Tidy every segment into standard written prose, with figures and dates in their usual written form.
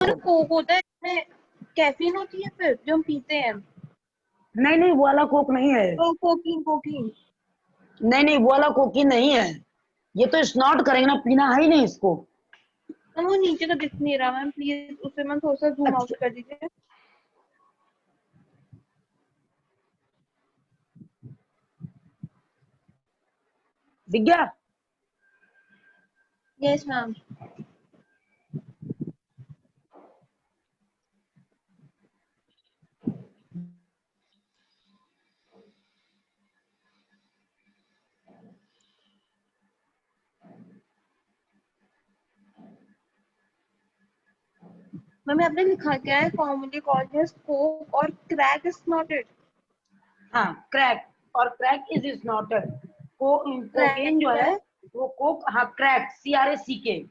Coke होता है इसमें कैफीन होती है फिर जो हम पीते हैं। नहीं नहीं, वो वाला कोक नहीं है। Cocaine cocaine. नहीं नहीं, वो वाला कोकीन नहीं है। ये तो स्नॉट करेंगे ना, पीना है ही नहीं इसको। वो नीचे का दिख नहीं रहा मैम, प्लीज उसे मैं थोड़ा सा जूम आउट अच्छा, कर दीजिए। दिख गया? Yes ma'am. मैम आपने लिखा क्या है, कॉमनली कॉल्ड एज कोक और क्रैक इज नॉट इट। हाँ, क्रैक और क्रैक इज स्नॉटर। क्रैक कोकेन जो क्या है है? वो कोक, हाँ क्रैक, CRACK।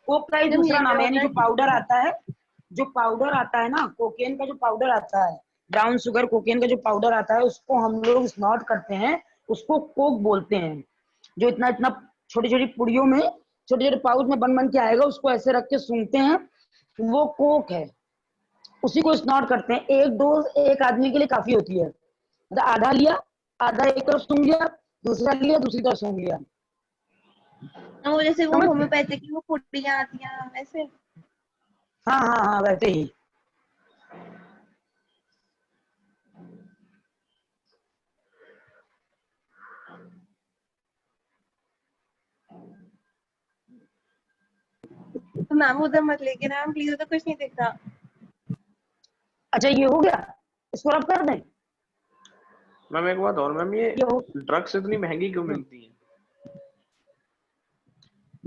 कोक का ही मैम दूसरा ये क्या नाम है, यानी होता जो है? पाउडर आता है, जो पाउडर आता है ना कोकेन का, जो पाउडर आता है, ब्राउन शुगर कोकेन का जो पाउडर आता है, उसको हम लोग स्नॉट करते हैं, उसको कोक बोलते हैं। जो इतना इतना छोटी छोटी पुड़ियों में, छोटे छोटे पाउच में बन बन के आएगा, उसको ऐसे रख के सूंघते हैं, वो कोक है। उसी को स्नॉट करते हैं। एक डोज एक आदमी के लिए काफी होती है, मतलब आधा लिया, आधा एक तरफ सूंघ लिया, दूसरा लिया दूसरी तरफ सूंघ लिया। वो जैसे वो समझ गए? होम्योपैथिक की वो पुड़ियाँ आती हैं वैसे। हाँ हाँ हाँ, वैसे ही। तो मैम उधर मत लेके ना, प्लीज उधर कुछ नहीं दिख रहा। अच्छा, ये हो गया, इसको रब कर दें। मैम एक बात और, मैम ये ये हो, ड्रग्स इतनी महंगी क्यों मिलती है?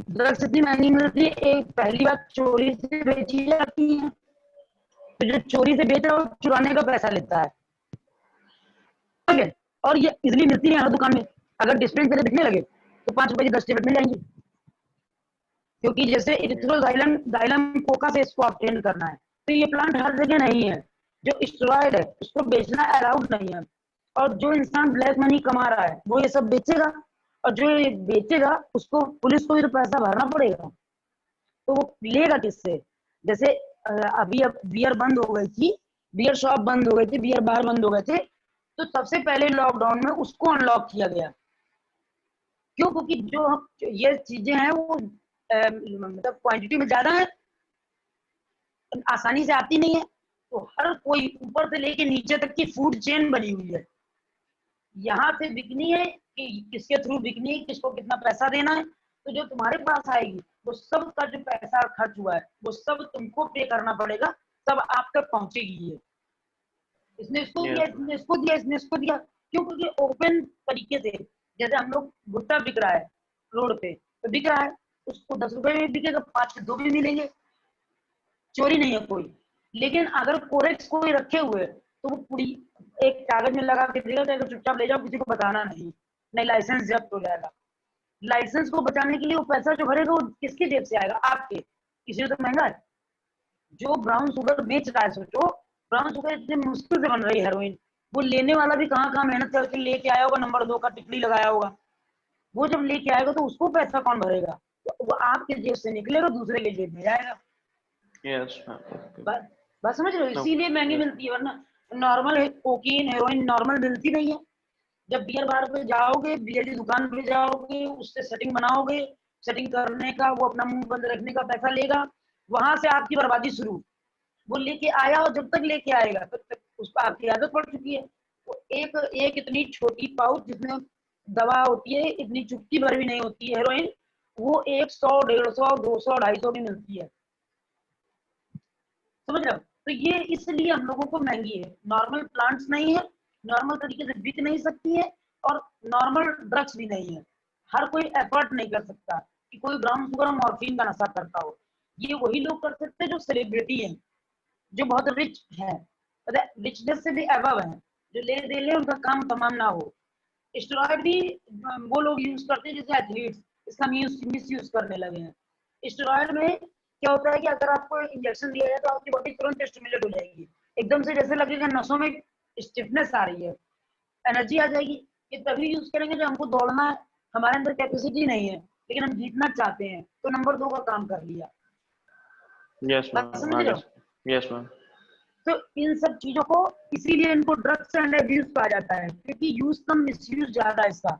ड्रग्स इतनी महंगी मिलती है, एक पहली बात चोरी से बेची जाती है, तो जो चोरी से बेच रहा है वो चुराने का पैसा लेता है, ठीक है? और ये इजिली मिलती है हर दुकान में। अगर डिस्पेंसरी बिकने लगे तो 5 रुपए की 10 टेबलेट मिल जाएंगी, क्योंकि जैसे इरिथ्रोजाइलम जाइलम कोका से इसको ऑब्टेन करना है, तो ये प्लांट हर जगह नहीं है। जो स्टेरॉइड है उसको बेचना अलाउड नहीं है, और जो इंसान ब्लैक मनी कमा रहा है वो ये सब बेचेगा, और जो ये बेचेगा उसको पुलिस को भी तो पैसा भरना पड़ेगा, तो वो लेगा किससे? जैसे अभी अब बियर बंद हो गई थी, बियर शॉप बंद हो गई थी, बियर बार बंद हो गए थे, तो सबसे पहले लॉकडाउन में उसको अनलॉक किया गया। क्यों? क्योंकि जो ये चीजें हैं वो मतलब क्वांटिटी में ज्यादा है, आसानी से आती नहीं है, तो हर कोई ऊपर से लेके नीचे तक की फूड चेन बनी हुई है। यहाँ से बिकनी है कि किसके थ्रू बिकनी है, किसको कितना पैसा देना है, तो जो तुम्हारे पास आएगी वो सब का जो पैसा खर्च हुआ है वो सब तुमको पे करना पड़ेगा, सब आप तक पहुंचेगी। ये इसने इसको दिया, यस इसने इसको दिया, इसने इसको दिया। क्यों? क्योंकि ओपन तरीके से, जैसे हम लोग भुट्टा बिक रहा है रोड पे, तो बिक रहा है, उसको 10 रुपए में बिकेगा, 5 के 2 भी मिलेंगे, चोरी नहीं है कोई। लेकिन अगर कोरेक्स कोई रखे हुए तो वो पूरी एक कागज में लगा के देगा कि चुपचाप ले जाओ, किसी को बताना नहीं, नहीं लाइसेंस जब्त हो जाएगा। लाइसेंस को बचाने के लिए वो पैसा जो भरेगा वो किसकी जेब से आएगा? आपके। इसलिए तो महंगा है। जो ब्राउन शुगर बेच रहा है, सोचो, ब्राउन शुगर इतनी मुश्किल से बन रही है हेरोइन, वो लेने वाला भी कहाँ कहाँ मेहनत करके लेके आया होगा, नंबर 2 का टिकली लगाया होगा। वो जब लेके आएगा तो उसको पैसा कौन भरेगा? तो वो आपके जेब से निकलेगा, दूसरे के जेब में जाएगा। Yes ma'am. बात समझ रहे हो? इसीलिए महंगी यस मिलती है, वरना नॉर्मल कोकीन हेरोइन नॉर्मल मिलती नहीं है। जब बियर बार पे जाओगे, बियर की दुकान पे जाओगे, उससे सेटिंग बनाओगे, सेटिंग करने का वो अपना मुंह बंद रखने का पैसा लेगा, वहां से आपकी बर्बादी शुरू। वो लेके आया और जब तक लेके आएगा तब तक उसको आपकी आदत पड़ चुकी है। तो एक एक इतनी छोटी पाउच जिसमें दवा होती है, इतनी चुटकी भर भी नहीं होती है हेरोइन, वो 100 150 200 250 की मिलती है। समझ रहे हो? तो ये इसलिए हम लोगों को महंगी है, नॉर्मल प्लांट्स नहीं है, नॉर्मल तरीके से बिक नहीं सकती है, और नॉर्मल ड्रग्स भी नहीं है। हर कोई एफर्ट नहीं कर सकता कि कोई ब्राउन शुगर और मॉर्फिन का नशा करता हो। ये वही लोग कर सकते हैं जो सेलिब्रिटी हैं, जो बहुत रिच है, मतलब रिचनेस से भी अबव है, जो ले दे ले उनका काम तमाम ना हो। स्टेरॉइड भी वो लोग यूज करते हैं जैसे एथलीट्स, इसका मिस यूज करने लगे हैं। स्टेरॉइड में क्या होता है कि अगर आपको इंजेक्शन दिया जाए तो आपकी बॉडी तुरंत स्टिमुलेट हो जाएगी, एकदम से जैसे लगेगा नसों में स्टिफनेस आ रही है, एनर्जी आ जाएगी। ये तभी यूज करेंगे जब हमको दौड़ना है, हमारे अंदर कैपेसिटी नहीं है लेकिन हम जीतना चाहते हैं, तो नंबर 2 का काम कर लिया। यस बात मैम, समझ रहे आगे। हो? Yes ma'am. तो इन सब चीजों को, इसीलिए इनको ड्रग्स एंड एब्यूज कहा जाता है, क्योंकि यूज कम मिसयूज ज्यादा है इसका।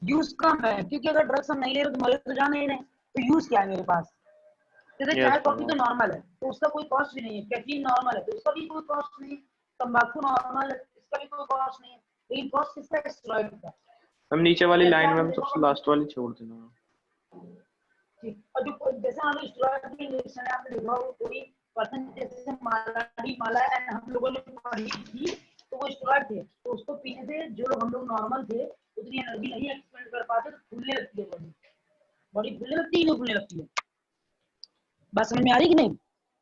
यूज कम है, क्योंकि अगर ड्रग्स हम नहीं ले रहे तो मरे तो जाने ही नहीं, तो यूज क्या है मेरे पास? जैसे चाय यस कॉफी मैम। तो नॉर्मल है, तो उसका कोई कॉस्ट भी नहीं है। कैफीन नॉर्मल है, तो उसका भी कोई कॉस्ट नहीं है। तंबाकू नॉर्मल है, इसका भी कोई कॉस्ट नहीं है। लेकिन कॉस्ट किसका है? स्टेरॉइड का। मैम नीचे वाली जैसे लाइन आपने मैम देखा सबसे होगा, लास्ट वाली छोड़ देना मैम। ठीक, और जो जैसे हमें स्टेरॉइड की इंजेक्शन है, आपने देखा होगा कोई पर्सन जैसे माला एंड हम लोगों ने पढ़ी थी, तो वो स्टेरॉइड थे, तो उसको पीने से जो लोग हम लोग नॉर्मल थे उतनी एनर्जी नहीं एक्सपेंड कर पाते, तो फूलने लगती है बॉडी। बॉडी फूलने लगती है, नहीं फूलने लगती है? बात समझ में आ रही कि नहीं?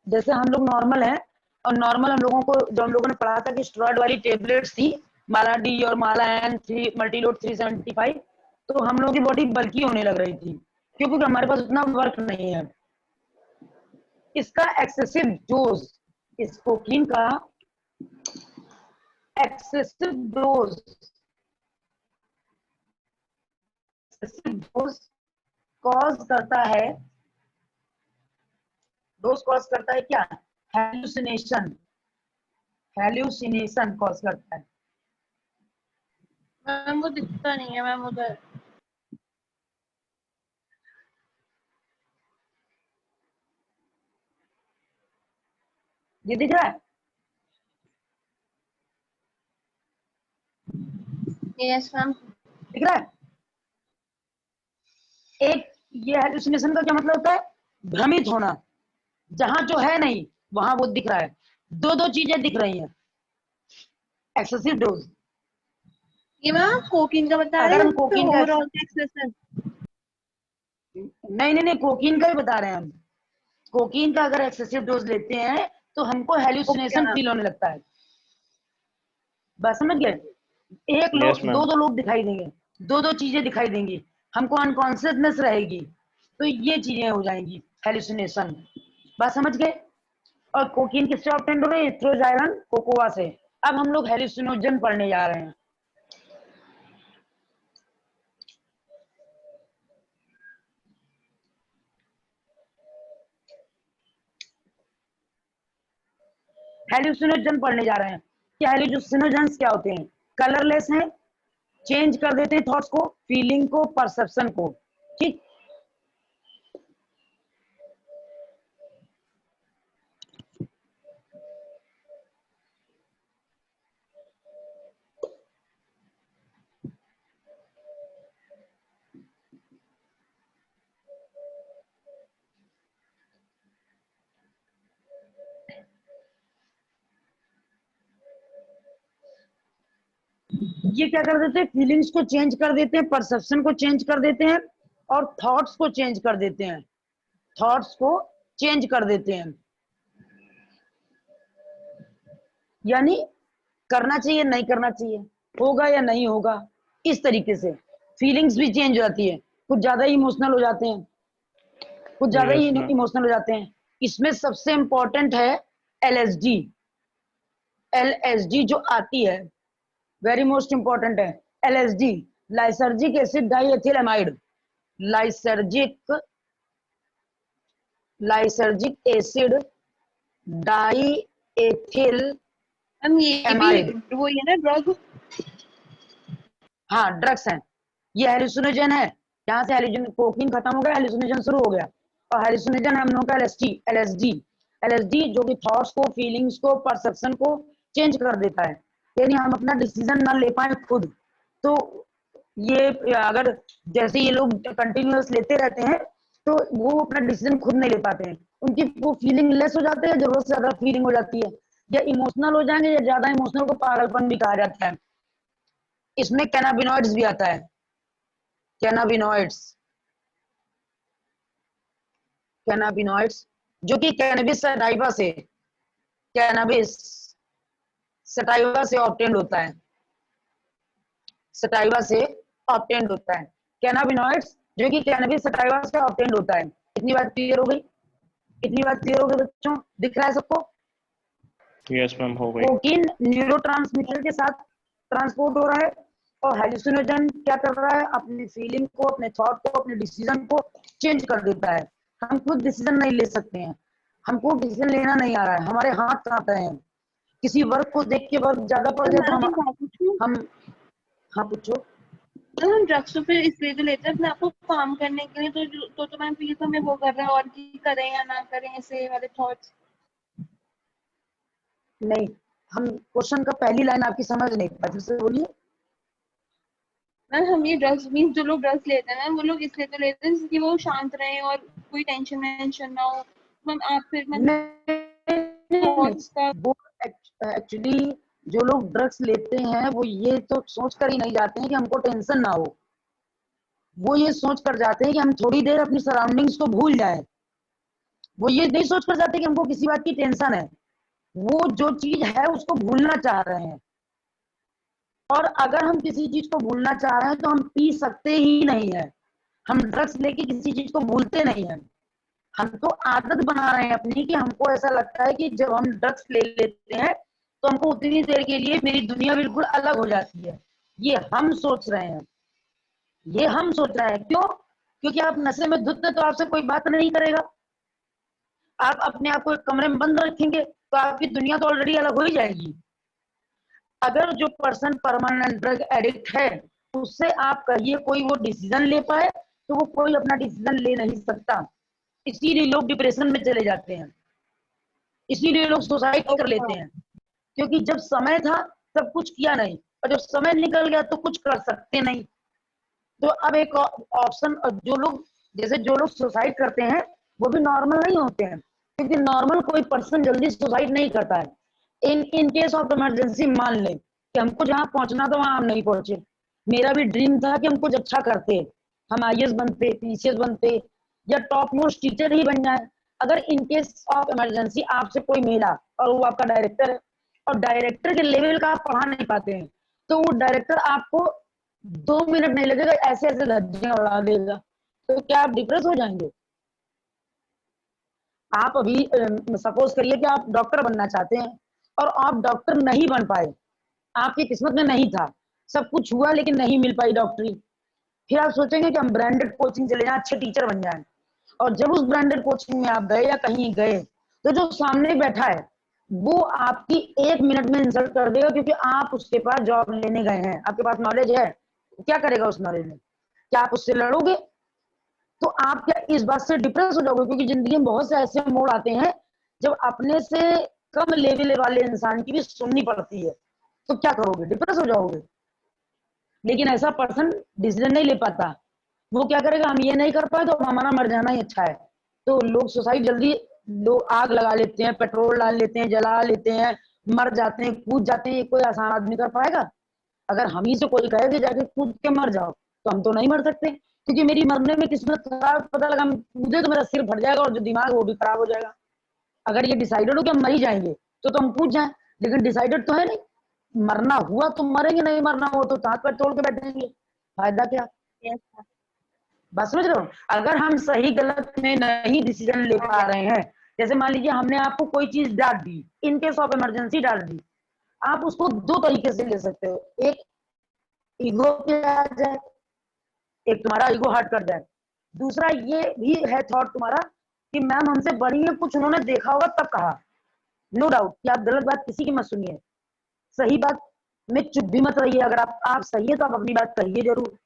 जैसे हम लोग नॉर्मल है, और नॉर्मल हम लोगों को, जो हम लोगों ने पढ़ा था कि स्टेरॉइड वाली टेबलेट्स थी, माला डी और माला एन 3 मल्टीलोड 375, तो हम लोगों की बॉडी बल्की होने लग रही थी, क्योंकि हमारे पास उतना वर्क नहीं है। इसका एक्सेसिव डोज, इस कोकीन का excessive dose, excessive dose cause करता है, डोज कॉज करता है क्या? हेलुसिनेशन, हेलुसिनेशन कॉज करता है। मैम वो दिखता नहीं है मैम उधर। ये दिख रहा है? Yes ma'am. दिख रहा है? एक, ये हेलुसिनेशन का क्या मतलब होता है? भ्रमित होना, जहां जो है नहीं वहां वो दिख रहा है। दो दो चीजें दिख रही हैं। एक्सेसिव डोज, ये मैम कोकीन का बता रहे अगर हम हैं, कोकीन का ओवरऑल एक्सेसन। नहीं नहीं नहीं, कोकीन का ही बता रहे हैं हम। कोकीन का अगर एक्सेसिव डोज लेते हैं तो हमको ओके हेलुसिनेशन मैम। फील होने लगता है। बस समझ गए? एक यस लोग, मैम। दो दो लोग दिखाई देंगे, दो दो चीजें दिखाई देंगी, हमको अनकॉन्शियसनेस रहेगी, तो ये चीजें हो जाएंगी हेलुसिनेशन। बात समझ गए? और कोकीन किससे ऑब्टेंड हो रही है? इथ्रोजाइलन कोकोआ से। अब हम लोग हेलुसिनोजन पढ़ने जा रहे हैं। हेलुसिनोजन पढ़ने जा रहे हैं। क्या हेलुसिनोजन्स क्या होते हैं? कलरलेस हैं, चेंज कर देते हैं थॉट्स को, फीलिंग को, परसेप्शन को। ठीक, ये क्या कर देते हैं? फीलिंग्स को चेंज कर देते हैं, परसेप्शन को चेंज कर देते हैं, और थॉट्स को चेंज कर देते हैं। थॉट्स को चेंज कर देते हैं, यानी करना चाहिए नहीं करना चाहिए, होगा या नहीं होगा, इस तरीके से। फीलिंग्स भी चेंज हो जाती है, कुछ ज्यादा ही इमोशनल हो जाते हैं, कुछ ज्यादा ही यस मैम। इमोशनल हो जाते हैं। इसमें सबसे इंपॉर्टेंट है एलएसडी। एलएसडी जो आती है, वेरी मोस्ट इंपॉर्टेंट है LSD, lysergic acid diethylamide. Lysergic, lysergic acid diethyl ma'am ये भी एमाइड। वही है ना ड्रग? हाँ, ड्रग्स हैं। ये हेलुसिनोजन है, यहाँ से हेलुसिन कोकीन खत्म हो गया, हेलुसिनोजन शुरू हो गया। और हेलुसिनोजन हम लोगों का एलएसडी, एलएसडी, एलएसडी जो कि थॉट्स को, फीलिंग्स को, परसेप्शन को चेंज कर देता है, यानी हम अपना डिसीजन ना ले पाए खुद। तो ये अगर जैसे ये लोग कंटिन्यूअस लेते रहते हैं तो वो अपना डिसीजन खुद नहीं ले पाते हैं, उनकी वो फीलिंग लेस हो जाते हैं, जरूरत से ज्यादा फीलिंग हो जाती है, या इमोशनल हो जाएंगे, या ज्यादा इमोशनल को पागलपन भी कहा जाता है। इसमें कैनाबिनॉइड्स भी आता है, कैनाबिनॉइड्स, कैनाबिनॉइड्स जो कि कैनबिस सटाइवा से, कैनबिस सटाइवा से ऑब्टेन्ड होता है, सटाइवा से ऑब्टेन्ड होता है। कैनाबिनॉइड्स जो कि कैनबिस सटाइवा से ऑब्टेन्ड होता है। इतनी बात क्लियर हो गई? इतनी बात क्लियर हो गई बच्चों? दिख रहा है सबको? यस मैम, हो गई। कोकीन न्यूरोट्रांसमीटर के साथ ट्रांसपोर्ट हो रहा है, और हेलुसिनोजन क्या कर रहा है? अपनी फीलिंग को, अपने थॉट को, अपने डिसीजन को चेंज कर देता है। हम खुद डिसीजन नहीं ले सकते हैं, हमको डिसीजन लेना नहीं आ रहा है, हमारे हाथ कांप रहे हैं, किसी वर्क को देख के वर्क ज्यादा पड़ जाए तो मैं एक बात पूछूं? हम हाँ पूछो। हम ड्रग्स तो फिर इसलिए तो लेते हैं अपने आप को काम करने के लिए, तो मैम प्लीज हमें वो कर रहे हैं, और की करें या ना करें, ऐसे वाले थॉट्स। नहीं, हम क्वेश्चन का पहली लाइन आपकी समझ नहीं पाई, फिर से बोलिए। मैम हम ये ड्रग्स मीन जो लोग ड्रग्स लेते हैं वो लोग इसलिए तो लेते हैं कि वो शांत रहे और कोई टेंशन वेंशन ना हो। मैम आप फिर मैम नहीं, थॉट्स का वो एक्चुअली जो लोग ड्रग्स लेते हैं वो ये तो सोच कर ही नहीं जाते हैं कि हमको टेंशन ना हो, वो ये सोच कर जाते हैं कि हम थोड़ी देर अपनी सराउंडिंग्स को भूल जाएं। वो ये नहीं सोच कर जाते कि हमको किसी बात की टेंशन है, वो जो चीज है उसको भूलना चाह रहे हैं। और अगर हम किसी चीज को भूलना चाह रहे हैं तो हम पी सकते ही नहीं है, हम ड्रग्स लेके किसी चीज को भूलते नहीं है। हम तो आदत बना रहे हैं अपनी कि हमको ऐसा लगता है कि जब हम ड्रग्स ले लेते हैं तो हमको उतनी देर के लिए मेरी दुनिया बिल्कुल अलग हो जाती है। ये हम सोच रहे हैं, ये हम सोच रहे हैं। क्यों? क्योंकि आप नशे में धुत हैं तो आपसे कोई बात नहीं करेगा। आप अपने आप को एक कमरे में बंद रखेंगे तो आपकी दुनिया तो ऑलरेडी अलग हो ही जाएगी। अगर जो पर्सन परमानेंट ड्रग एडिक्ट है उससे आप कहिए कोई वो डिसीजन ले पाए तो वो कोई अपना डिसीजन ले नहीं सकता। इसीलिए लोग डिप्रेशन में चले जाते हैं, इसीलिए लोग सुसाइड कर लेते हैं, क्योंकि जब समय था तब कुछ किया नहीं, और जब समय निकल गया तो कुछ कर सकते नहीं। तो अब एक ऑप्शन, जो लोग जैसे जो लोग सुसाइड करते हैं वो भी नॉर्मल नहीं होते हैं, क्योंकि नॉर्मल कोई पर्सन जल्दी सुसाइड नहीं करता है। इन केस ऑफ इमरजेंसी मान ले कि हमको जहाँ पहुंचना था वहां हम नहीं पहुंचे। मेरा भी ड्रीम था कि हम कुछ अच्छा करते, हम आईएएस बनते, पीसीएस बनते, या टॉप मोस्ट टीचर ही बन जाए। अगर इन केस ऑफ इमरजेंसी आपसे कोई मिला और वो आपका डायरेक्टर है, और डायरेक्टर के लेवल का आप पढ़ा नहीं पाते हैं, तो वो डायरेक्टर आपको 2 मिनट नहीं लगेगा ऐसे ऐसे धज्जियां उड़ा देगा, तो क्या आप डिप्रेस हो जाएंगे? आप अभी सपोज करिए कि आप डॉक्टर बनना चाहते हैं और आप डॉक्टर नहीं बन पाए, आपकी किस्मत में नहीं था, सब कुछ हुआ लेकिन नहीं मिल पाई डॉक्टरी। फिर आप सोचेंगे कि हम ब्रांडेड कोचिंग चले जाएं, अच्छे टीचर बन जाएं। और जब उस ब्रांडेड कोचिंग में आप गए या कहीं गए तो जो सामने बैठा है वो आपकी 1 मिनट में इंसल्ट कर देगा, क्योंकि आप उसके पास जॉब लेने गए हैं, आपके पास नॉलेज है, क्या करेगा उस नॉलेज में? क्या आप उससे लड़ोगे? तो आप क्या इस बात से डिप्रेस हो जाओगे? क्योंकि जिंदगी में बहुत से ऐसे मोड़ आते हैं जब अपने से कम लेवल वाले इंसान की भी सुननी पड़ती है, तो क्या करोगे? डिप्रेस हो जाओगे। लेकिन ऐसा पर्सन डिसीजन नहीं ले पाता, वो क्या करेगा, हम ये नहीं कर पाए तो हमारा मर जाना ही अच्छा है। तो लोग सुसाइड जल्दी, लोग आग लगा लेते हैं, पेट्रोल डाल लेते हैं, जला लेते हैं, मर जाते हैं, कूद जाते हैं। ये कोई आसान आदमी कर पाएगा? अगर हम ही से कोई कहे कि जाके कूद के मर जाओ तो हम तो नहीं मर सकते, क्योंकि मेरी मरने में किस्मत खराब, पता लगा हम कूदे तो मेरा सिर फट जाएगा और जो दिमाग है वो भी खराब हो जाएगा। अगर ये डिसाइडेड हो कि हम मर ही जाएंगे तो हम कूद जाए, लेकिन डिसाइडेड तो है नहीं। मरना हुआ तो मरेंगे, नहीं मरना हो तो हाथ पैर तोड़ के बैठेंगे, फायदा क्या? यस बात समझ रहे हो? अगर हम सही गलत में नहीं डिसीजन ले पा रहे हैं, जैसे मान लीजिए हमने आपको कोई चीज डांट दी, इन केस ऑफ इमरजेंसी डांट दी, आप उसको दो तरीके से ले सकते हो। एक, ईगो पे आ जाए, एक तुम्हारा ईगो हर्ट कर जाए। दूसरा ये भी है थॉट तुम्हारा कि मैम हमसे बड़ी है, कुछ उन्होंने देखा होगा तब कहा। नो डाउट कि आप गलत बात किसी की मत सुनिए, सही बात में चुप भी मत रहिए। अगर आप सही है तो आप अपनी बात कहिए जरूर।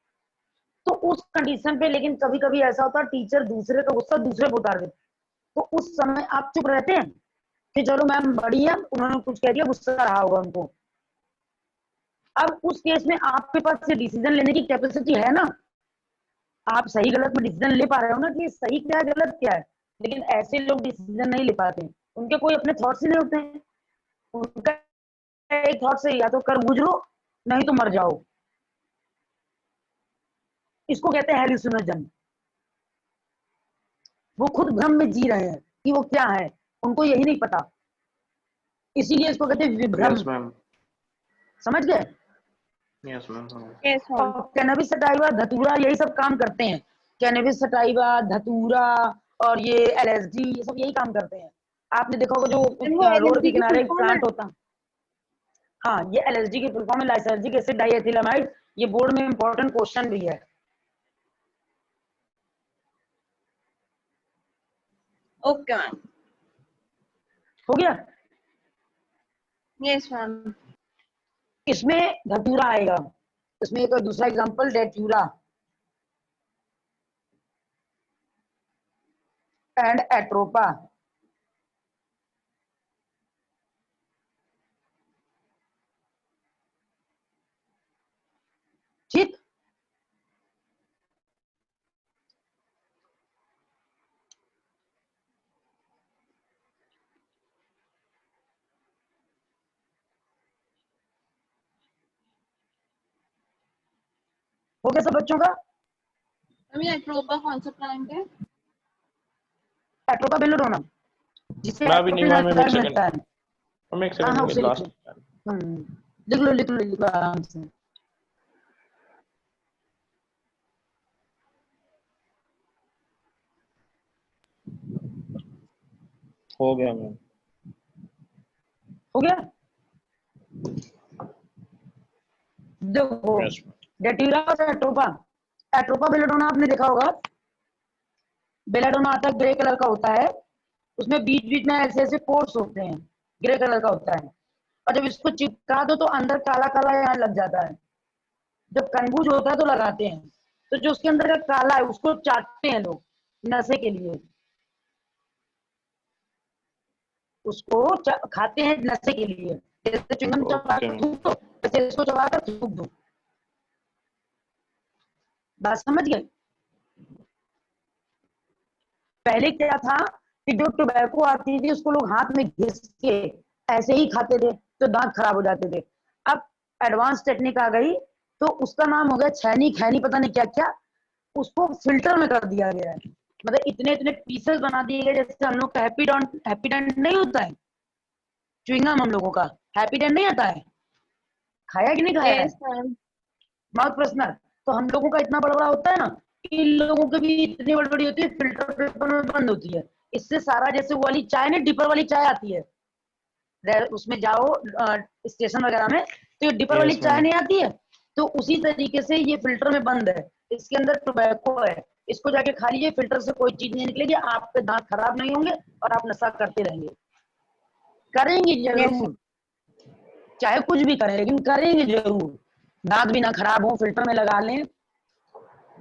तो उस कंडीशन पे, लेकिन कभी कभी ऐसा होता है टीचर दूसरे का गुस्सा दूसरे को उतार देते, तो उस समय आप चुप रहते हैं कि चलो मैम बड़ी है, उन्होंने कुछ कह दिया, गुस्सा रहा होगा उनको। अब उस केस में आपके पास से डिसीजन लेने की कैपेसिटी है ना, आप सही गलत में डिसीजन ले पा रहे हो ना कि सही क्या है गलत क्या है। लेकिन ऐसे लोग डिसीजन नहीं ले पाते, उनके कोई अपने थॉट्स ही नहीं होते हैं। उनका एक थॉट से या तो कर गुजरो, नहीं तो मर जाओ। इसको कहते हैं हेलुसिनोजन। वो खुद भ्रम में जी रहे हैं कि वो क्या है, उनको यही नहीं पता, इसीलिए इसको कहते हैं विभ्रम। Yes ma'am. समझ गए? Yes ma'am. Yes ma'am. और कैनबिस सटाइवा, धतूरा, यही सब काम करते हैं। कैनबिस सटाइवा, धतूरा और ये एलएसडी, ये सब यही काम करते हैं। आपने देखा होगा वो जो रोड के एलएसडी की फुल किनारे फॉर्म है? प्लांट होता है। हाँ, ये एलएसडी की फुल फॉर्म है, लाइसर्जिक एसिड डाइएथिलामाइड। ये बोर्ड में इंपॉर्टेंट क्वेश्चन भी है। Okay ma'am. हो गया। Yes ma'am. इसमें धतूरा आएगा, इसमें एक दूसरा एग्जांपल डेट्यूरा एंड एट्रोपा। ठीक, हो गया सब बच्चों का। मैम ये एट्रोपा कौन सा प्लांट है? एट्रोपा बेलोडोना, जिसे मैं अभी नहीं हुआ, मैम एक एट्रोपिन सेकंड, मिलता है। मैम एक हाँ हाँ, सेकंड उसे लिख लो। लास्ट। लिख लो लिख लो लिख लो आराम से। हो गया मैम। हो गया। देखो यस मैम। डेट्यूरा और एट्रोपा, एट्रोपा बेलोडोना आपने देखा होगा, बेलाडोना आता है, ग्रे कलर का होता है, उसमें बीच बीच में ऐसे ऐसे पोर्स होते हैं, ग्रे कलर का होता है, और जब इसको चिपका दो तो अंदर काला काला यहाँ लग जाता है। जब कनबूज होता है तो लगाते हैं, तो जो उसके अंदर का काला है उसको चाटते हैं लोग नशे के लिए, उसको खाते हैं नशे के लिए। जैसे च्युइंगम चबा ओके कर मैम। थूक दो, वैसे इसको चबा कर थूक दो। बात समझ गए। पहले क्या था कि जो टोबैको आती थी उसको लोग हाथ में घिस के ऐसे ही खाते थे तो दांत खराब हो जाते थे। अब एडवांस टेक्निक आ गई तो उसका नाम हो गया छैनी खैनी, पता नहीं क्या क्या, उसको फिल्टर में कर दिया गया है। मतलब इतने इतने पीसेस बना दिए गए, जैसे हम लोग का हैप्पी डेंट नहीं होता है च्युइंगम, हम लोगों का हैप्पी डेंट नहीं आता है, खाया कि नहीं खाया है यस मैम। माउथ फ्रेशनर, तो हम लोगों का इतना बड़ा बड़ा होता है ना, इन लोगों की भी इतनी बड़ी बड़ी होती है, फिल्टर पेपर में बंद होती है। इससे सारा जैसे वो वाली चाय ना, डिपर वाली चाय आती है, उसमें जाओ स्टेशन वगैरह में, तो ये डिपर वाली यस चाय मैम। नहीं आती है, तो उसी तरीके से ये फिल्टर में बंद है, इसके अंदर टोबैको है, इसको जाके खा लीजिए, फिल्टर से कोई चीज नहीं निकलेगी, आपके दांत खराब नहीं होंगे और आप नशा करते रहेंगे। करेंगे यस। जरूर, चाहे कुछ भी करें लेकिन करेंगे जरूर, दांत भी ना खराब हो, फिल्टर में लगा लें,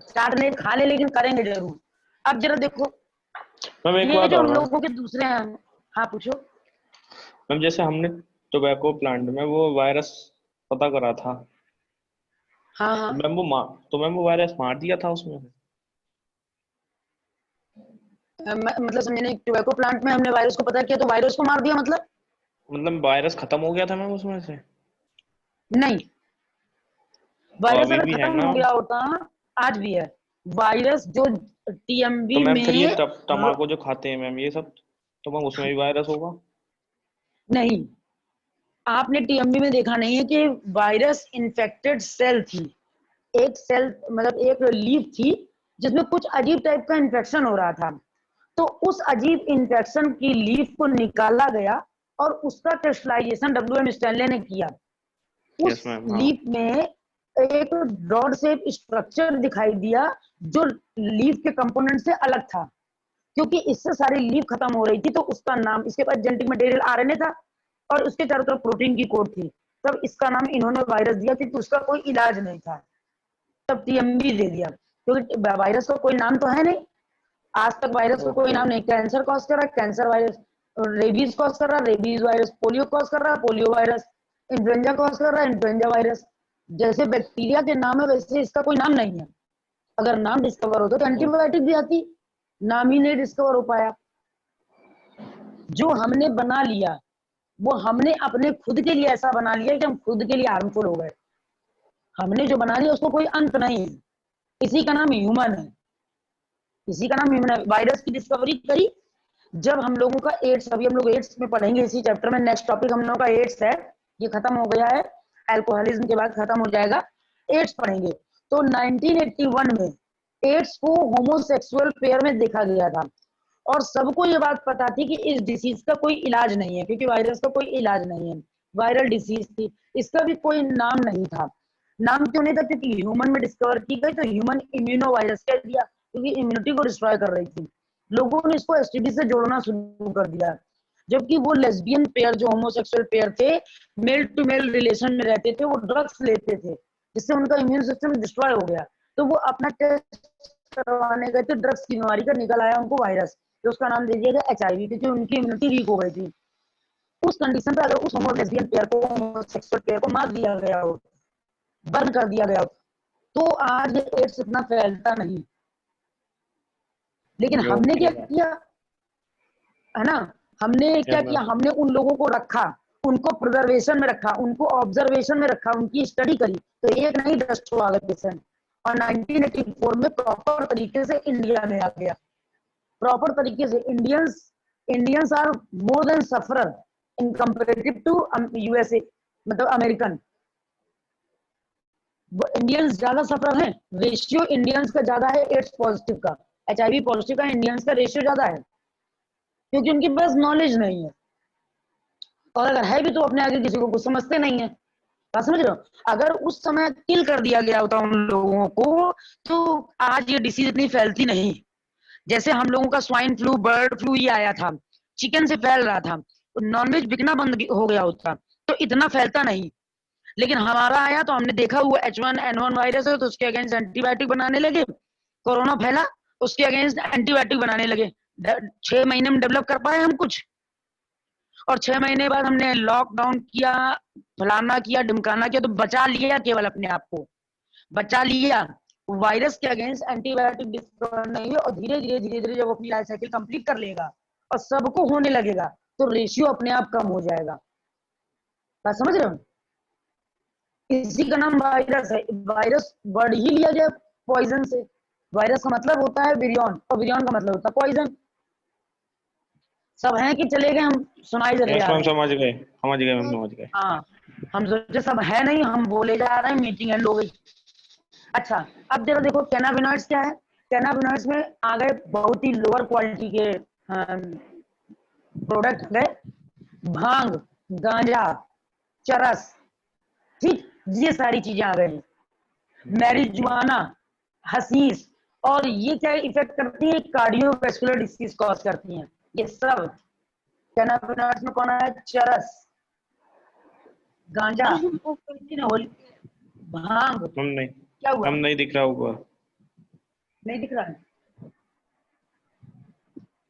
चाट ले, खा ले, लेकिन करेंगे जरूर। अब जरा देखो, मैम एक ये बात जो और हम मैम, लोगों के दूसरे हैं, हाँ पूछो। मैम जैसे हमने टोबैको प्लांट में वो वायरस पता करा था, हाँ तो हाँ, मैम वो वायरस मार दिया था उसमें से? मतलब समझे नहीं, टोबैको प्लांट में हमने वायरस को पता किया तो वायरस को मार दिया मतलब? मतलब वायरस खत्म हो गया था मैम उसमें से? नहीं, तो वायरस अभी अगर भी है खत्म ना? हो गया होता, आज भी है वायरस, जो तो टीएमबी मैम फिर ये में तम्बाकू जो खाते हैं मैम ये सब, तो मैम उसमें भी वायरस होगा? नहीं, आपने टीएमबी में देखा नहीं है कि वायरस इन्फेक्टेड सेल थी, एक सेल मतलब एक लीफ थी जिसमें कुछ अजीब टाइप का इन्फेक्शन हो रहा था, तो उस अजीब इन्फेक्शन की लीफ को निकाला गया और उसका क्रिस्टलाइजेशन डब्ल्यू एम स्टैनले ने किया। यस उस मैम। हाँ। लीफ में एक रॉड शेप स्ट्रक्चर दिखाई दिया जो लीफ के कंपोनेंट से अलग था, क्योंकि इससे सारी लीफ खत्म हो रही थी, तो उसका नाम, इसके पास जेनेटिक मटेरियल आरएनए था और उसके चारों तरफ प्रोटीन की कोट थी, तब इसका नाम इन्होंने वायरस दिया, क्योंकि उसका कोई इलाज नहीं था, तब टीएमबी दे दिया, क्योंकि वायरस का कोई नाम तो है नहीं, आज तक वायरस का कोई ओके। नाम नहीं। कैंसर कॉज कर रहा है कैंसर वायरस, रेबीज कॉज कर रहा है रेबीज वायरस, पोलियो कॉज कर रहा है पोलियो वायरस, इन्फ्लुएंजा कॉज कर रहा है इन्फ्लुएंजा वायरस। जैसे बैक्टीरिया के नाम है वैसे इसका कोई नाम नहीं है, अगर नाम डिस्कवर होता तो एंटीबायोटिक भी आती, नाम ही नहीं डिस्कवर हो पाया। जो हमने बना लिया वो हमने अपने खुद के लिए ऐसा बना लिया कि हम खुद के लिए हार्मफुल हो गए, हमने जो बना लिया उसको कोई अंत नहीं है, इसी का नाम ह्यूमन है, इसी का नाम ह्यूमन है। वायरस की डिस्कवरी करी जब हम लोगों का एड्स, अभी हम लोग एड्स में पढ़ेंगे इसी चैप्टर में, नेक्स्ट टॉपिक हम लोगों का एड्स है, ये खत्म हो गया है, अल्कोहलिज्म के बाद खत्म हो जाएगा, एड्स पढ़ेंगे। तो 1981 में एड्स को होमोसेक्सुअल पेयर में देखा गया था, और सबको ये बात पता थी कि इस डिसीज का कोई इलाज नहीं है, क्योंकि वायरस का कोई इलाज नहीं है, वायरल डिसीज थी, इसका भी कोई नाम नहीं था। नाम क्यों नहीं था? क्योंकि ह्यूमन में डिस्कवर की गई तो ह्यूमन इम्यूनो वायरस कह दिया, क्योंकि इम्यूनिटी को डिस्ट्रॉय कर रही थी। लोगों ने इसको एसटीडी से जोड़ना शुरू कर दिया, जबकि वो लेस्बियन पेयर जो होमोसेक्सुअल पेयर थे, मेल टू मेल रिलेशन में रहते थे, वो ड्रग्स लेते थे जिससे उनका इम्यून सिस्टम डिस्ट्रॉय हो गया। तो वो अपना टेस्ट करवाने गए थे, ड्रग्स की बीमारी का निकल आया उनको वायरस, तो उसका नाम दे दिया गया HIV, क्योंकि उनकी इम्यूनिटी वीक हो गई थी। उस कंडीशन पे अगर उस होमोसेक्सुअल पेयर को होमोसेक्सुअल पेयर को मार दिया गया हो, बर्न कर दिया गया हो, तो आज एड्स इतना फैलता नहीं। लेकिन हमने क्या किया है ना, हमने क्या किया, हमने उन लोगों को रखा, उनको प्रिजर्वेशन में रखा, उनको ऑब्जर्वेशन में रखा, उनकी स्टडी करी, तो एक नहीं 10 आ गए पेशेंट। और 1984 में प्रॉपर तरीके से इंडिया में आ गया, प्रॉपर तरीके से। Indians are more than sufferer in comparative to USA, मतलब अमेरिकन। इंडियंस ज्यादा सफर हैं, रेशियो इंडियंस का ज्यादा है एड्स पॉजिटिव का, HIV पॉजिटिव का इंडियंस का रेशियो ज्यादा है, क्योंकि उनके पास नॉलेज नहीं है, और अगर है भी तो अपने आगे किसी को कुछ समझते नहीं है। बात समझ रहे हो? अगर उस समय किल कर दिया गया होता उन लोगों को, तो आज ये डिसीज इतनी फैलती नहीं। जैसे हम लोगों का स्वाइन फ्लू, बर्ड फ्लू ये आया था, चिकन से फैल रहा था, नॉनवेज बिकना बंद हो गया होता तो इतना फैलता नहीं। लेकिन हमारा आया तो हमने देखा हुआ H1N1 वायरस है, तो उसके अगेंस्ट एंटीबायोटिक बनाने लगे। कोरोना फैला, उसके अगेंस्ट एंटीबायोटिक बनाने लगे। 6 महीने में डेवलप कर पाए हम कुछ, और 6 महीने बाद हमने लॉकडाउन किया, फलाना किया, ढिमकाना किया, तो बचा लिया, केवल अपने आप को बचा लिया। वायरस के अगेंस्ट एंटीबायोटिक डिस्कवर नहीं हुआ, और धीरे धीरे धीरे धीरे जब अपनी लाइफ साइकिल कंप्लीट कर लेगा और सबको होने लगेगा, तो रेशियो अपने आप कम हो जाएगा। बात समझ रहे हो? इसी का नाम वायरस है। वायरस वर्ड ही लिया गया पॉइजन से। वायरस का मतलब होता है विरियन, और विरियन का मतलब होता है पॉइजन। सब हैं कि चले गए, हम सुनाई दे रहे हैं। समझ गए हम समझ गए। हाँ, हम सोचे सब है नहीं, हम बोले जा रहे हैं, मीटिंग एंड हो गई। अच्छा, अब जरा देखो कैनाबिनॉइड्स क्या है। कैनाबिनॉइड्स में आ गए बहुत ही लोअर क्वालिटी के प्रोडक्ट गए, भांग, गांजा, चरस, ठीक, ये सारी चीजें आ गई। मैरिजुआना, हसीस, और ये क्या इफेक्ट करती है, कार्डियोवैस्कुलर डिसीज कॉज करती हैं। ये सब कैनाबिनॉइड्स में कौन है? चरस, गांजा, भांग। क्या हुआ? हम नहीं दिख रहा ऊपर, नहीं दिख रहा है?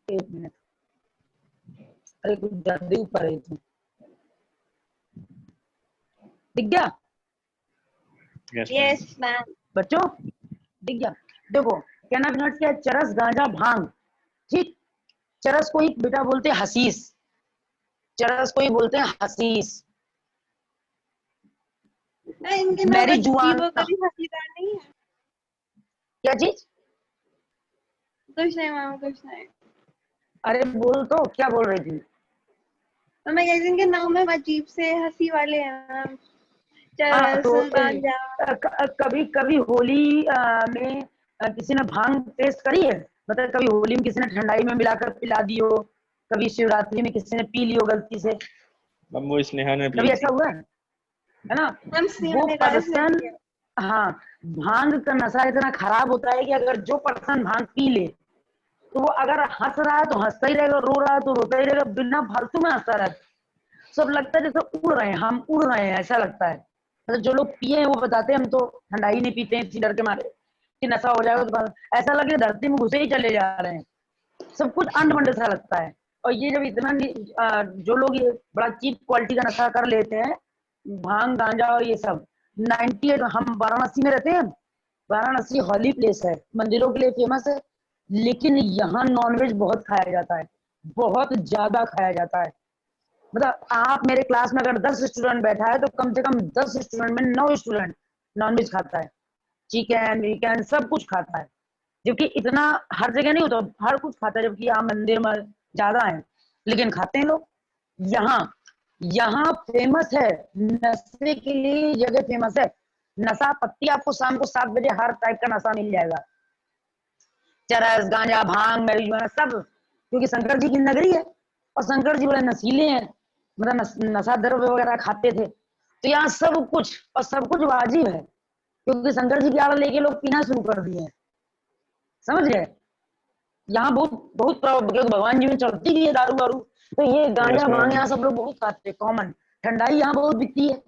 एक मिनट, अरे कुछ ज्यादा ऊपर है तू। दिख गया? Yes ma'am. बच्चों दिख गया? देखो कैनाबिनॉइड्स क्या है? चरस, गांजा, भांग, ठीक। चरस को ही बेटा बोलते हैं हसीस, चरस को ही बोलते हैं हसीस। इनके नाम मैरिजुआना, कभी हसीदार नहीं है। क्या चीज? कुछ नहीं मैम, कुछ नहीं। अरे बोल तो, क्या बोल रही थी? तो मैं कहती हूँ इनके नाम में अजीब से हंसी वाले हैं मैम। हाँ, चरस, तो गांजा। कभी कभी होली में किसी ने भांग टेस्ट करी है? मतलब कभी होली में किसी ने ठंडाई में मिलाकर पिला दी हो, कभी शिवरात्रि में किसी ने पी ली हो गलती से, वो स्नेहा ने कभी पी ऐसा थी। हुआ है ना? मैम स्नेहा वो ने गाइस ने पर्सन, किया। हाँ, भांग का नशा इतना खराब होता है कि अगर जो पर्सन भांग पी ले, तो वो अगर हंस रहा है तो हंसता ही रहेगा, रो रहा है तो रोता ही रहेगा, बिना फालतू में हंसता रहता है। सब लगता है जैसे उड़ रहे हैं, हम उड़ रहे हैं, ऐसा लगता है। मतलब जो लोग पिए हैं वो बताते हैं हम तो ठंडाई नहीं पीते हैं इसी डर के मारे कि नशा हो जाएगा, तो ऐसा लगे धरती में घुसे ही चले जा रहे हैं, सब कुछ अंड मंड सा लगता है। और ये जब इतना जो लोग ये बड़ा चीप क्वालिटी का नशा कर लेते हैं, भांग, गांजा और ये सब। 98, हम वाराणसी में रहते हैं, वाराणसी हॉली प्लेस है, मंदिरों के लिए फेमस है, लेकिन यहाँ नॉनवेज बहुत खाया जाता है, बहुत ज्यादा खाया जाता है। मतलब आप मेरे क्लास में अगर 10 स्टूडेंट बैठा है तो कम से कम 10 स्टूडेंट में 9 स्टूडेंट नॉनवेज खाता है, चिकन विकन सब कुछ खाता है। जबकि इतना हर जगह नहीं होता, हर कुछ खाता है, जबकि यहाँ मंदिर में ज्यादा है, लेकिन खाते हैं लोग। यहाँ यहाँ फेमस है नशे के लिए, जगह फेमस है। नशा पत्ती आपको शाम को 7 बजे हर टाइप का नशा मिल जाएगा, चरस, गांजा, भांग, मैरिजुआना सब, क्योंकि शंकर जी की नगरी है और शंकर जी बड़े नशीले हैं, मतलब नशा द्रव्य वगैरह खाते थे। तो यहाँ सब कुछ, और सब कुछ वाजिब है, क्योंकि शंकर जी की आड़ लेके लोग पीना शुरू कर दिए हैं, समझ गए? यहाँ बहुत बहुत क्योंकि भगवान जी में चलती भी है दारू वारू, तो ये गांजा यस भांग मैम। यहाँ सब लोग बहुत खाते हैं, कॉमन। ठंडाई यहाँ बहुत बिकती है।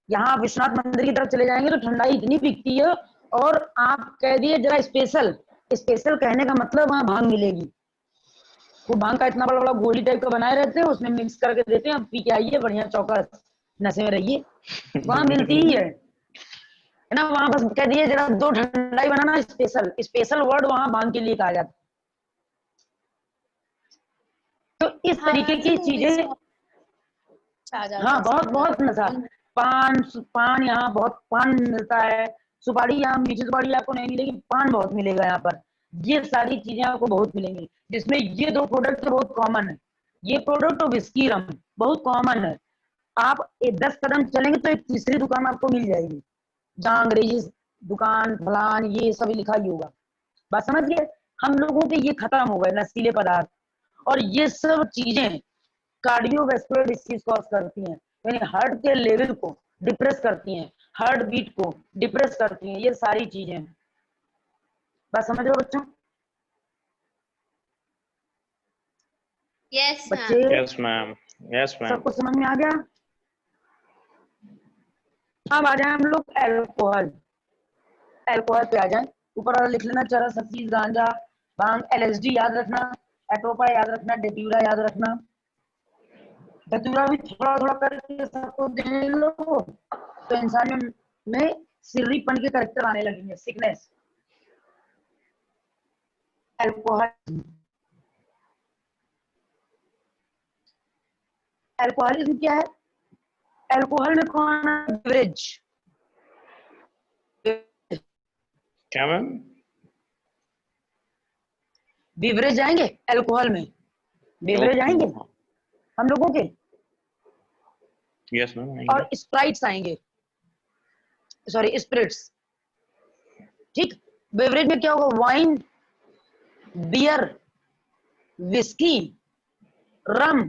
यहाँ आप विश्वनाथ मंदिर की तरफ चले जाएंगे तो ठंडाई इतनी बिकती है। और आप कह दिए जरा स्पेशल, स्पेशल कहने का मतलब वहाँ भांग मिलेगी। वो भांग का इतना बड़ा बड़ा गोली टाइप का बनाए रहते हैं, उसमें मिक्स करके देते हैं, आप पी के आइए बढ़िया चौकस नशे में रहिए। वहाँ मिलती ही है ना। वहाँ बस कह दिए जरा 2 ठंडाई बनाना, स्पेशल, स्पेशल वर्ड वहाँ भांग के लिए कहा जाता है। तो इस तरीके हाँ, की मूवीज चीजें, में आ जाता हाँ है बहुत सब बहुत नशा। लोग। पान पान यहाँ बहुत पान मिलता है। सुपारी यहाँ मीठी सुपारी आपको नहीं मिलेगी, पान बहुत मिलेगा यहाँ पर। ये सारी चीजें आपको बहुत मिलेंगी, जिसमें ये 2 प्रोडक्ट तो बहुत कॉमन है। ये प्रोडक्ट और विस्की रम बहुत कॉमन है। आप 10 कदम चलेंगे तो एक तीसरी दुकान आपको मिल जाएगी, जहाँ अंग्रेजी दुकान फलान ये सब लिखा ही होगा। बात समझ गए। हम लोगों के ये खत्म हो गए नशीले पदार्थ, और ये सब चीजें कार्डियोवैस्कुलर डिसीज कॉज करती हैं, यानी हार्ट के लेवल को डिप्रेस करती हैं, हार्ट बीट को डिप्रेस करती हैं, ये सारी चीजें। बात समझ रहे हो बच्चों? यस बच्चे ma'am. Yes ma'am. Yes ma'am. सबको समझ में आ गया? अब आ जाए हम लोग एल्कोहल। एल्कोहल पे आ जाए, ऊपर वाला लिख लेना, चरस, हशीश, गांजा, भांग, एलएसडी याद रखना, एटोपा याद रखना, डेट्यूरा याद रखना। डेट्यूरा भी थोड़ा थोड़ा करके सबको देने लो तो इंसान में सिर्रीपन के करेक्टर आने लगेंगे, सिकनेस। एल्कोहल, एल्कोहलिज्म क्या है? एल्कोहल में कौन है? बेवरेज। क्या मैम? बेवरेज आएंगे एल्कोहल में, बेवरेज आएंगे हम लोगों के, यस मैम और आएंगे। स्प्राइट्स आएंगे, सॉरी स्पिरिट्स। ठीक। बेवरेज में क्या होगा? वाइन, बियर, विस्की, रम,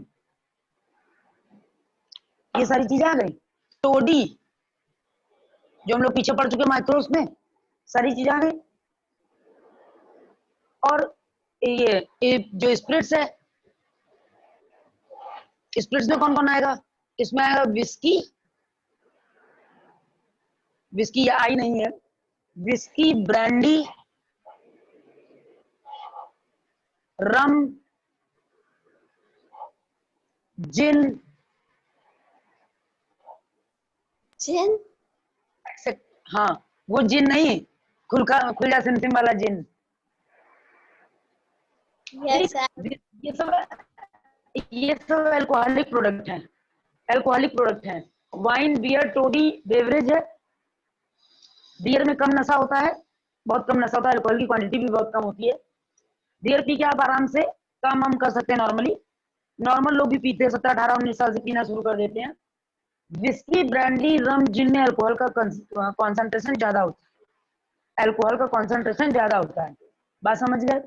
ये सारी चीजें आ गई। टोडी, जो हम लोग पीछे पड़ चुके माइक्रोस में, सारी चीजें आ गई। और ये जो स्पिरिट्स है, स्पिरिट्स में कौन कौन आएगा? इसमें आएगा विस्की, विस्की ये आई नहीं है, विस्की, ब्रांडी, रम, जिन, जिन। हाँ वो जिन नहीं, खुलजा सिमसिम वाला जिन। यस ठीक। ये सब अल्कोहलिक प्रोडक्ट हैं, अल्कोहलिक प्रोडक्ट हैं। वाइन, बियर, टोडी बेवरेज है। बियर में कम नशा होता है, बहुत कम नशा होता है, अल्कोहल की क्वांटिटी भी बहुत कम होती है। बियर पी के आप आराम से काम हम कर सकते हैं नॉर्मली, नॉर्मल लोग भी पीते हैं, 17 18 19 साल से पीना शुरू कर देते हैं। विस्की, ब्रांडी, रम, जिन में अल्कोहल का कॉन्सेंट्रेशन ज्यादा होता है, अल्कोहल का कॉन्सेंट्रेशन ज्यादा होता है। बात समझ गए?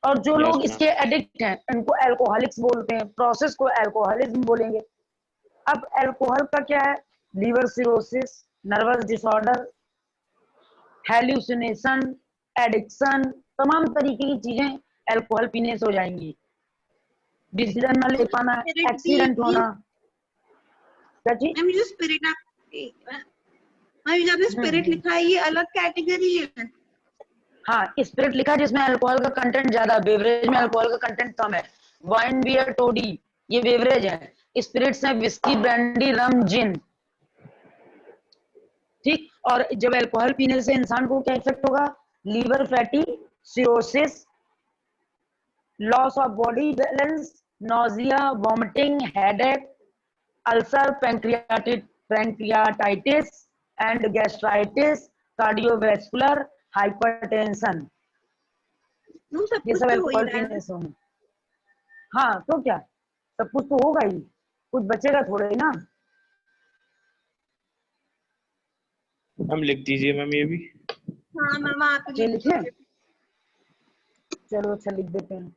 और जो यस लोग मैम। इसके एडिक्ट हैं उनको अल्कोहलिक्स बोलते हैं, प्रोसेस को अल्कोहलिज्म बोलेंगे। अब अल्कोहल का क्या है? Liver cirrhosis, nervous disorder, hallucination, addiction, तमाम तरीके की चीजें अल्कोहल पीने से हो जाएंगी। डिसीजन न ले पाना, स्पिरिट भी एक्सीडेंट होना। क्या चीज? मैम, जो स्पिरिट आप मैम, जब स्पिरिट लिखा है ये अलग कैटेगरी है। हाँ स्पिरिट लिखा है जिसमें अल्कोहल का कंटेंट ज्यादा, बेवरेज में अल्कोहल का कंटेंट कम है। वाइन, बियर, टोडी ये बेवरेज है। स्पिरिट्स है विस्की, ब्रांडी, रम, जिन। ठीक। और जब अल्कोहल पीने से इंसान को क्या इफेक्ट होगा? Liver fatty, cirrhosis, loss of body balance, nausea, vomiting, headache, ulcer, pancreatitis and gastritis, cardiovascular, hypertension. सब ये कुछ सब तो हो ही अल्कोहल रहा है। पीने से होंगे। हाँ तो क्या, सब कुछ तो होगा ही, कुछ बचेगा थोड़े ही ना। मैम लिख दीजिए मैम ये भी। हाँ मैम, आप ये लिख लिखे, दीजिए। चलो अच्छा लिख देते हैं।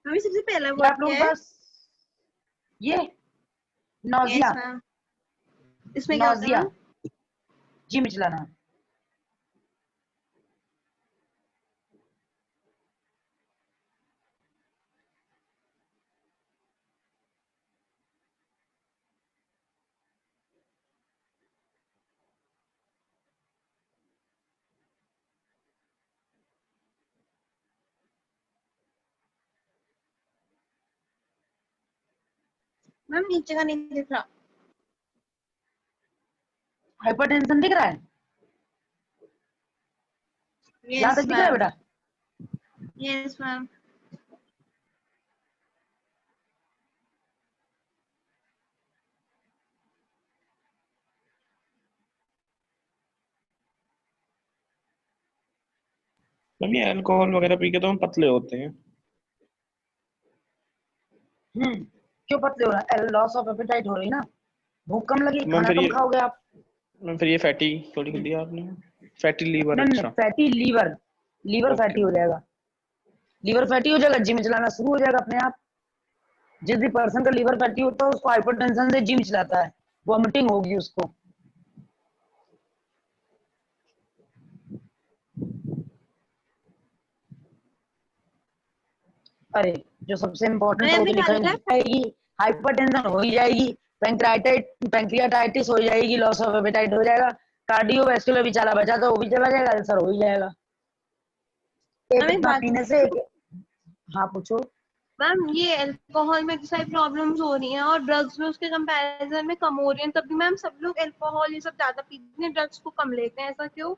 मम्मी सबसे पहला ये वर्ड आप लोगों क्या के है? पास ये नौजिया, यस मैम। इसमें क्या होता है नौजिया मैम? जी मिचलाना। मैम नीचे का नहीं दिख रहा। हाइपरटेंशन दिख रहा है? यहाँ यस तक दिख रहा है मैम। बेटा? Yes ma'am. मैम ये अल्कोहल वगैरह पी के तो हम पतले होते हैं। क्यों पतले हो रहा है? लॉस ऑफ एपेटाइट हो रही ना, भूख कम लगी, मैम खाना फिर कम ये खाओगे आप। मैम फिर ये फैटी थोड़ी कर दिया आपने, फैटी लीवर। नहीं नहीं, अच्छा fatty liver, liver okay. Fatty हो जाएगा, लीवर फैटी हो जाएगा, जिम चलाना शुरू हो जाएगा अपने आप। जिस भी पर्सन का लीवर फैटी होता है उसको हाइपरटेंशन से जिम चलाता है, वॉमिटिंग होगी उसको। अरे जो सबसे इम्पोर्टेंट मैंने है वो अभी तो लिखा ही डाला नहीं था। जाएगी। हाइपरटेंशन हो ही जाएगी, पैंक्रियाटाइटिस हो जाएगी, लॉस ऑफ एपेटाइट हो जाएगा, कार्डियोवैस्कुलर भी चला बचा तो वो भी चला जाएगा, अल्सर हो ही जाएगा। एक मैम एक इतना बात पीने से एक। हाँ पूछो। मैम, ये अल्कोहल में इतनी सारी प्रॉब्लम्स हो रही हैं और ड्रग्स में उसके कंपैरिजन में कम हो रही हैं, तब भी मैम सब लोग अल्कोहल ये सब ज्यादा पीते हैं, ड्रग्स को कम लेते हैं, ऐसा क्यों?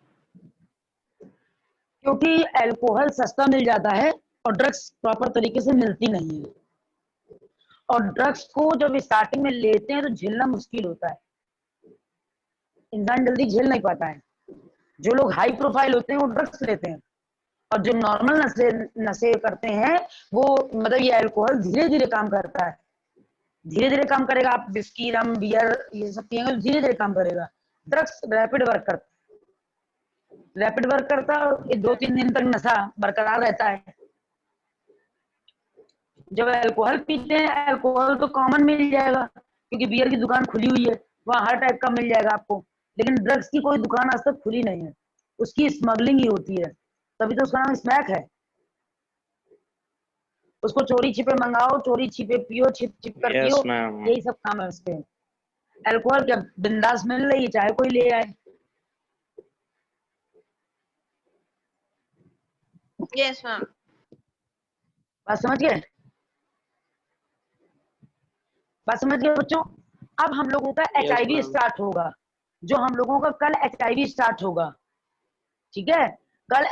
क्योंकि अल्कोहल सस्ता मिल जाता है और ड्रग्स प्रॉपर तरीके से मिलती नहीं है, और ड्रग्स को जब स्टार्टिंग में लेते हैं तो झेलना मुश्किल होता है, इंसान जल्दी झेल नहीं पाता है। जो लोग हाई प्रोफाइल होते हैं वो ड्रग्स लेते हैं, और जो नॉर्मल नशे नशे करते हैं वो, मतलब ये अल्कोहल धीरे धीरे काम करता है, धीरे धीरे काम करेगा। आप विस्की, रम, बियर ये सब पिएंगे तो धीरे धीरे काम करेगा। ड्रग्स रैपिड वर्क करता है, रैपिड वर्क करता है और 2-3 दिन तक नशा बरकरार रहता है। जब अल्कोहल पीते हैं, अल्कोहल तो कॉमन मिल जाएगा क्योंकि बियर की दुकान खुली हुई है, वहाँ हर टाइप का मिल जाएगा आपको। लेकिन ड्रग्स की कोई दुकान आज तक खुली नहीं है, उसकी स्मगलिंग ही होती है, तभी तो उसका नाम स्मैक है। उसको चोरी छिपे मंगाओ, चोरी छिपे पियो, छिप छिप कर यस पियो, मैम। यही सब काम है उसके। अल्कोहल क्या बिंदास मिल रही है, चाहे कोई ले आए। Yes ma'am. बात समझ गए? बात समझ गए बच्चों? अब हम लोगों का यस HIV मैम। स्टार्ट होगा, जो हम लोगों का कल HIV स्टार्ट होगा, ठीक है? कल